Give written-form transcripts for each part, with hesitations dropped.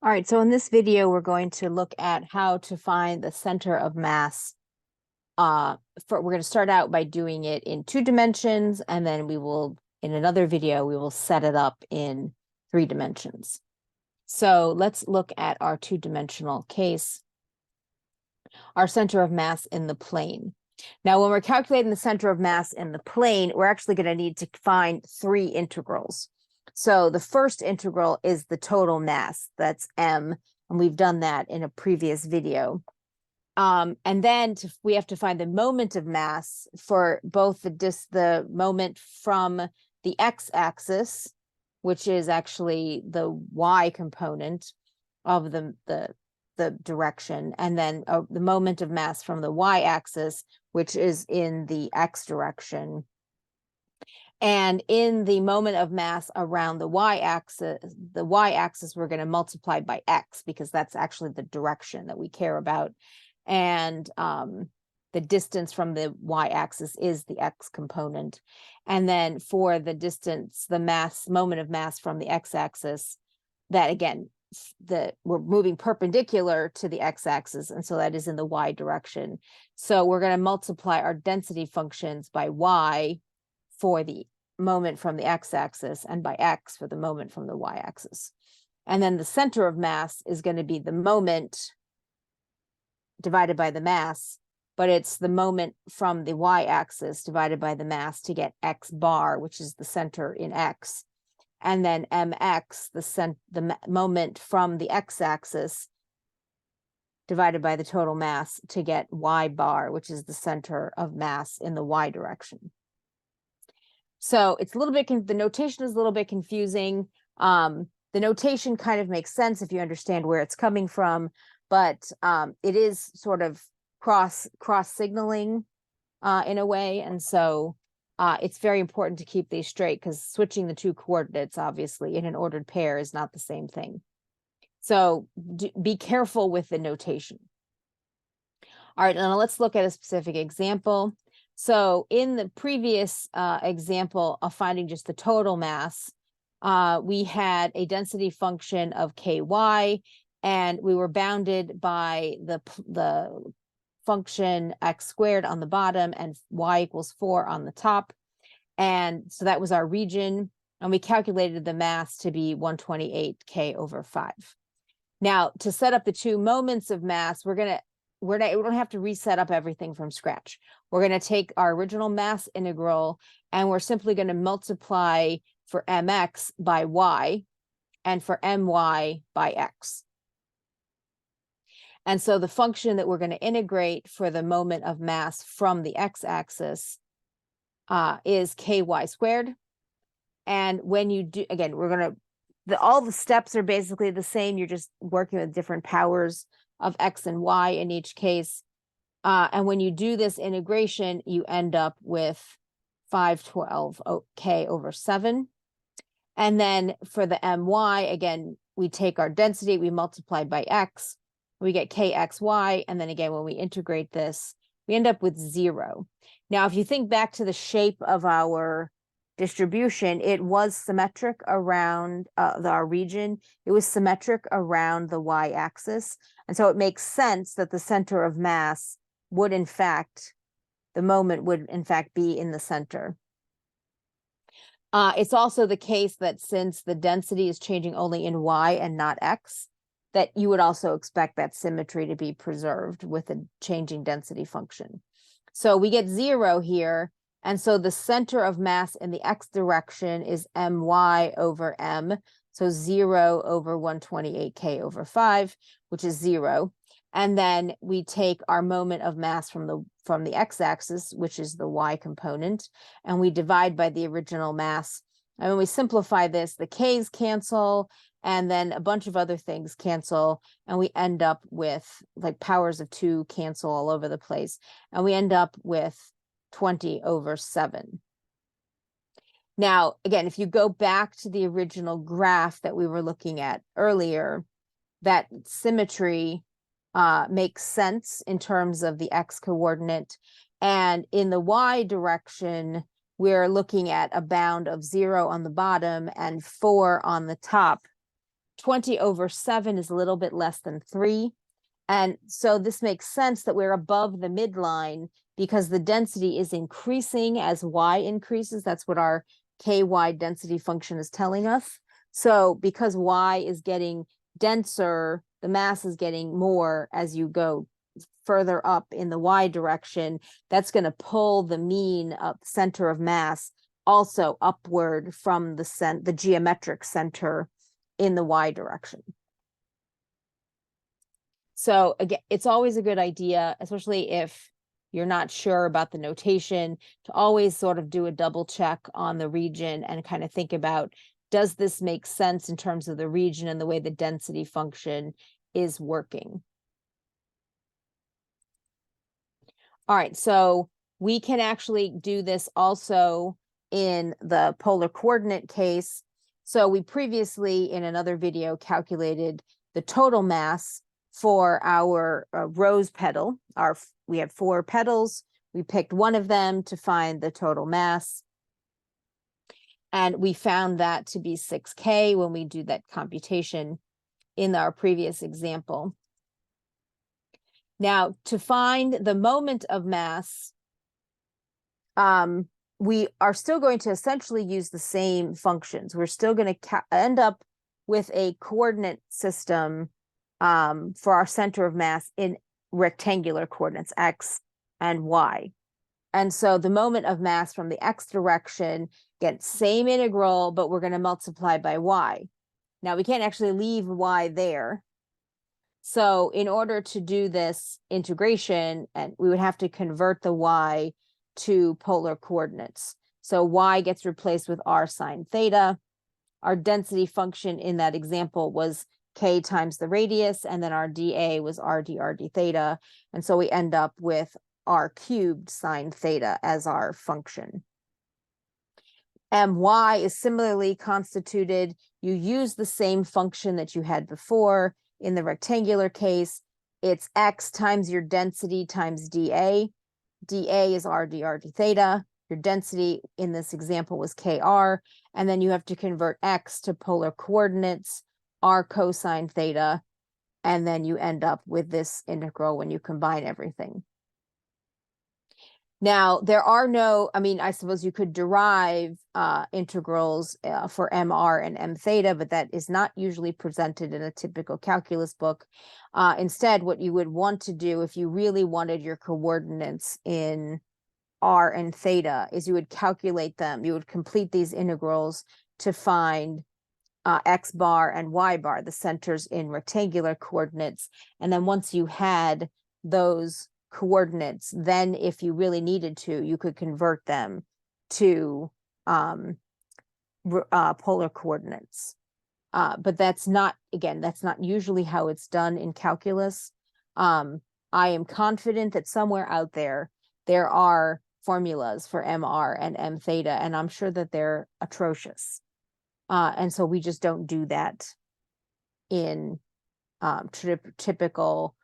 All right, so in this video, we're going to look at how to find the center of mass. We're going to start out by doing it in 2 dimensions, and then we will, in another video, we will set it up in 3 dimensions. So let's look at our 2-dimensional case, our center of mass in the plane. Now, when we're calculating the center of mass in the plane, we're actually going to need to find 3 integrals. So the first integral is the total mass, that's m, and we've done that in a previous video. And then we have to find the moment of mass for both the moment from the x-axis, which is actually the y component of the direction, and then the moment of mass from the y-axis, which is in the x direction. And in the moment of mass around the y-axis, we're going to multiply by x because that's actually the direction that we care about. And the distance from the y-axis is the x component. And then for the distance, the moment of mass from the x-axis, that again, we're moving perpendicular to the x-axis, and so that is in the y direction. So we're going to multiply our density functions by y for the moment from the x-axis and by x for the moment from the y-axis. And then the center of mass is going to be the moment divided by the mass, but it's the moment from the y-axis divided by the mass to get x bar, which is the center in x. And then mx, the moment from the x-axis divided by the total mass to get y bar, which is the center of mass in the y direction. So it's a little bit, the notation is a little bit confusing. The notation kind of makes sense if you understand where it's coming from, but it is sort of cross signaling in a way. And so it's very important to keep these straight because switching the 2 coordinates, obviously, in an ordered pair is not the same thing. So be careful with the notation. All right, now let's look at a specific example. So in the previous example of finding just the total mass, we had a density function of ky, and we were bounded by the function x squared on the bottom and y equals 4 on the top. And so that was our region, and we calculated the mass to be 128 k over 5. Now, to set up the 2 moments of mass, we don't have to reset up everything from scratch. We're going to take our original mass integral, and we're simply going to multiply for mx by y and for my by x. And so the function that we're going to integrate for the moment of mass from the x-axis is ky squared. And when you do, again, we're going to, all the steps are basically the same. You're just working with different powers of x and y in each case. And when you do this integration, you end up with 512 k over 7. And then for the my, again, we take our density, we multiply by x, we get kxy, and then again, when we integrate this, we end up with 0. Now, if you think back to the shape of our distribution, it was symmetric around our region. It was symmetric around the y-axis. And so it makes sense that the center of mass would, in fact, the moment would, in fact, be in the center. It's also the case that since the density is changing only in y and not x, that you would also expect that symmetry to be preserved with a changing density function. So we get 0 here. And so the center of mass in the x direction is my over m. So 0 over 128 k over 5, which is 0. And then we take our moment of mass from the x-axis, which is the y component, and we divide by the original mass. And when we simplify this, the k's cancel, and then a bunch of other things cancel, and we end up with, like, powers of 2 cancel all over the place, and we end up with 20 over 7. Now, again, if you go back to the original graph that we were looking at earlier, that symmetry makes sense in terms of the x coordinate. And in the y direction, we're looking at a bound of 0 on the bottom and 4 on the top. 20/7 is a little bit less than 3. And so this makes sense that we're above the midline because the density is increasing as y increases. That's what our ky density function is telling us. So because y is getting denser, the mass is getting more as you go further up in the y direction. That's going to pull the mean of center of mass also upward from the geometric center in the y direction. So again, it's always a good idea, especially if you're not sure about the notation, to always sort of do a double check on the region and kind of think about, does this make sense in terms of the region and the way the density function is working? All right, so we can actually do this also in the polar coordinate case. So we previously, in another video, calculated the total mass for our rose petal. We had 4 petals. We picked one of them to find the total mass. And we found that to be 6K when we do that computation in our previous example. Now, to find the moment of mass, we are still going to essentially use the same functions. We're still going to end up with a coordinate system for our center of mass in rectangular coordinates, x and y. And so the moment of mass from the x direction, again, same integral, but we're going to multiply by y. Now, we can't actually leave y there. So in order to do this integration, and we would have to convert the y to polar coordinates. So y gets replaced with r sine theta. Our density function in that example was k times the radius, and then our dA was r dr d theta. And so we end up with r cubed sine theta as our function. My is similarly constituted. You use the same function that you had before. In the rectangular case, it's x times your density times dA. dA is r dr d theta. Your density in this example was kr. And then you have to convert x to polar coordinates, r cosine theta. And then you end up with this integral when you combine everything. Now, there are no, I suppose you could derive integrals for mr and m theta, but that is not usually presented in a typical calculus book. Instead, what you would want to do if you really wanted your coordinates in r and theta is you would calculate them. You would complete these integrals to find x bar and y bar, the centers in rectangular coordinates. And then once you had those coordinates, then if you really needed to, you could convert them to polar coordinates. But that's not usually how it's done in calculus. I am confident that somewhere out there are formulas for mr and m theta, and I'm sure that they're atrocious. And so we just don't do that in typical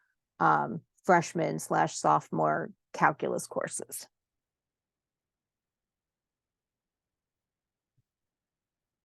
freshman/sophomore calculus courses.